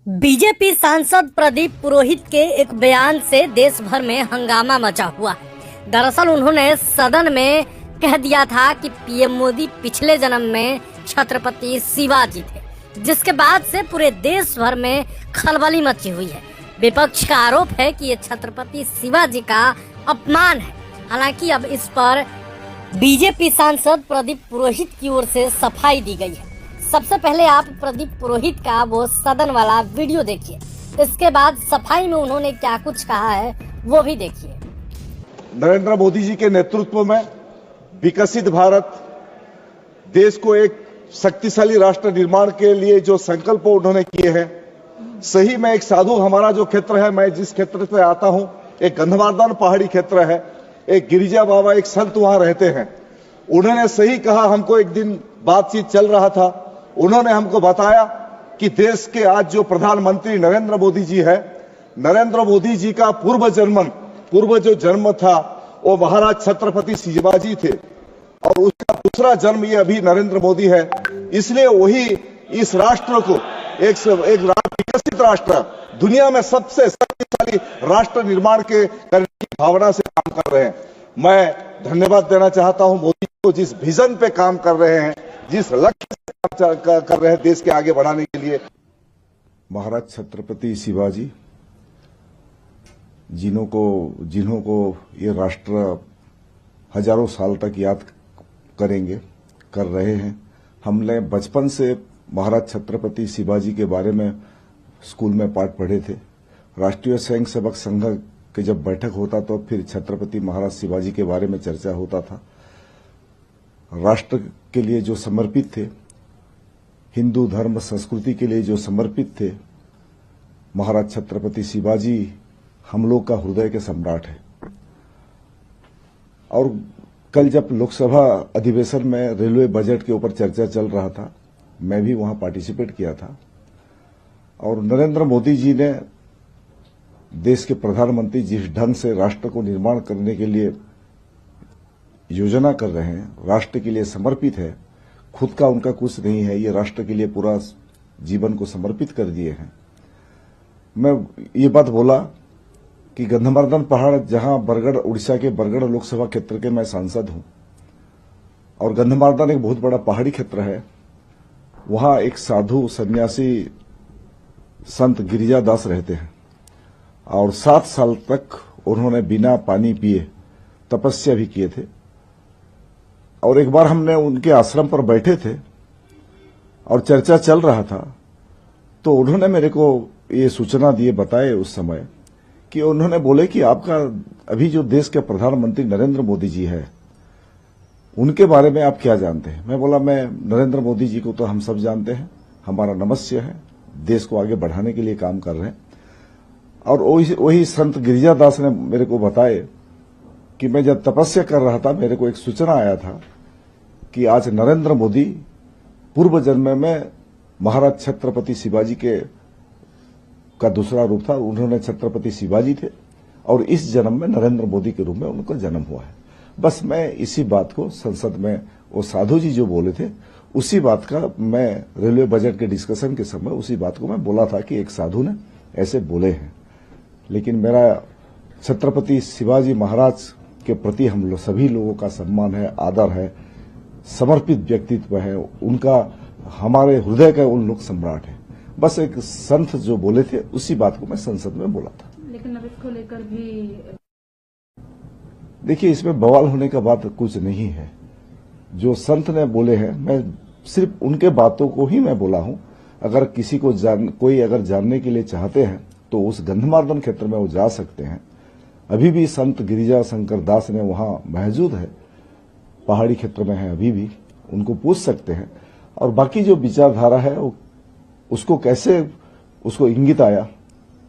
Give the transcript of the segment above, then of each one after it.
BJP सांसद प्रदीप पुरोहित के एक बयान से देश भर में हंगामा मचा हुआ है। दरअसल उन्होंने सदन में कह दिया था कि पीएम मोदी पिछले जन्म में छत्रपति शिवाजी थे, जिसके बाद से पूरे देश भर में खलबली मची हुई है। विपक्ष का आरोप है कि ये छत्रपति शिवाजी का अपमान है। हालांकि अब इस पर बीजेपी सांसद प्रदीप पुरोहित की ओर से सफाई दी गई है। सबसे पहले आप प्रदीप पुरोहित का वो सदन वाला वीडियो देखिए, इसके बाद सफाई में उन्होंने क्या कुछ कहा है वो भी देखिए। नरेंद्र मोदी जी के नेतृत्व में विकसित भारत, देश को एक शक्तिशाली राष्ट्र निर्माण के लिए जो संकल्प उन्होंने किए हैं, सही में एक साधु, हमारा जो क्षेत्र है, मैं जिस क्षेत्र से आता हूं, एक गंधमार्दन पहाड़ी क्षेत्र है, एक गिरिजा बाबा, एक संत वहां रहते हैं। उन्होंने सही कहा। हमको एक दिन बातचीत चल रहा था, उन्होंने हमको बताया कि देश के आज जो प्रधानमंत्री नरेंद्र मोदी जी है, नरेंद्र मोदी जी का पूर्व जो जन्म था वो महाराज छत्रपति शिवाजी थे और उसका दूसरा जन्म ये अभी नरेंद्र मोदी है। इसलिए वही इस राष्ट्र को एक विकसित राष्ट्र, दुनिया में सबसे शक्तिशाली राष्ट्र निर्माण के करने की भावना से काम कर रहे हैं। मैं धन्यवाद देना चाहता हूं मोदी को, जिस विजन पे काम कर रहे हैं, जिस लक्ष्य से काम कर रहे हैं देश के आगे बढ़ाने के लिए। महाराज छत्रपति शिवाजी जिन्हों को ये राष्ट्र हजारों साल तक याद करेंगे, कर रहे हैं। हमने बचपन से महाराज छत्रपति शिवाजी के बारे में स्कूल में पाठ पढ़े थे। राष्ट्रीय स्वयं सेवक संघ के जब बैठक होता तो फिर छत्रपति महाराज शिवाजी के बारे में चर्चा होता था। राष्ट्र के लिए जो समर्पित थे, हिंदू धर्म संस्कृति के लिए जो समर्पित थे, महाराज छत्रपति शिवाजी हम लोग का हृदय के सम्राट है। और कल जब लोकसभा अधिवेशन में रेलवे बजट के ऊपर चर्चा चल रहा था, मैं भी वहां पार्टिसिपेट किया था। और नरेंद्र मोदी जी ने देश के प्रधानमंत्री जिस ढंग से राष्ट्र को निर्माण करने के लिए योजना कर रहे हैं, राष्ट्र के लिए समर्पित है, खुद का उनका कुछ नहीं है, ये राष्ट्र के लिए पूरा जीवन को समर्पित कर दिए हैं। मैं ये बात बोला कि गंधमार्दन पहाड़, जहां बरगढ़, उड़ीसा के बरगढ़ लोकसभा क्षेत्र के मैं सांसद हूं, और गंधमार्दन एक बहुत बड़ा पहाड़ी क्षेत्र है। वहां एक साधु सन्यासी संत गिरिजा दास रहते हैं और 7 साल तक उन्होंने बिना पानी पिए तपस्या भी किए थे। और एक बार हमने उनके आश्रम पर बैठे थे और चर्चा चल रहा था, तो उन्होंने मेरे को ये सूचना दिए, बताए उस समय, कि उन्होंने बोले कि आपका अभी जो देश के प्रधानमंत्री नरेंद्र मोदी जी है, उनके बारे में आप क्या जानते हैं। मैं बोला, मैं नरेंद्र मोदी जी को तो हम सब जानते हैं, हमारा नमस्य है, देश को आगे बढ़ाने के लिए काम कर रहे हैं। और वही संत गिरिजा दास ने मेरे को बताए कि मैं जब तपस्या कर रहा था, मेरे को एक सूचना आया था कि आज नरेंद्र मोदी पूर्व जन्म में महाराज छत्रपति शिवाजी का दूसरा रूप था, उन्होंने छत्रपति शिवाजी थे, और इस जन्म में नरेंद्र मोदी के रूप में उनका जन्म हुआ है। बस मैं इसी बात को संसद में वो साधु जी जो बोले थे, उसी बात का मैं रेलवे बजट के डिस्कशन के समय उसी बात को मैं बोला था कि एक साधु ने ऐसे बोले हैं। लेकिन मेरा छत्रपति शिवाजी महाराज के प्रति हम लोग सभी लोगों का सम्मान है, आदर है, समर्पित व्यक्तित्व है उनका, हमारे हृदय का उन लोग सम्राट है। बस एक संत जो बोले थे उसी बात को मैं संसद में बोला था। लेकिन अब इसको लेकर भी देखिए, इसमें बवाल होने का बात कुछ नहीं है। जो संत ने बोले हैं, मैं सिर्फ उनके बातों को ही मैं बोला हूं। अगर किसी को कोई अगर जानने के लिए चाहते हैं तो उस गंधमार्दन क्षेत्र में वो जा सकते हैं। अभी भी संत गिरिजा शंकर दास ने वहां मौजूद है, पहाड़ी क्षेत्र में है, अभी भी उनको पूछ सकते हैं। और बाकी जो विचारधारा है उसको कैसे, उसको इंगित आया,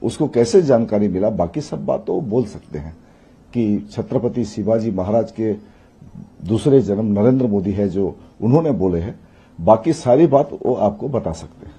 उसको कैसे जानकारी मिला, बाकी सब बात तो बोल सकते हैं कि छत्रपति शिवाजी महाराज के दूसरे जन्म नरेंद्र मोदी है जो उन्होंने बोले हैं। बाकी सारी बात वो आपको बता सकते हैं।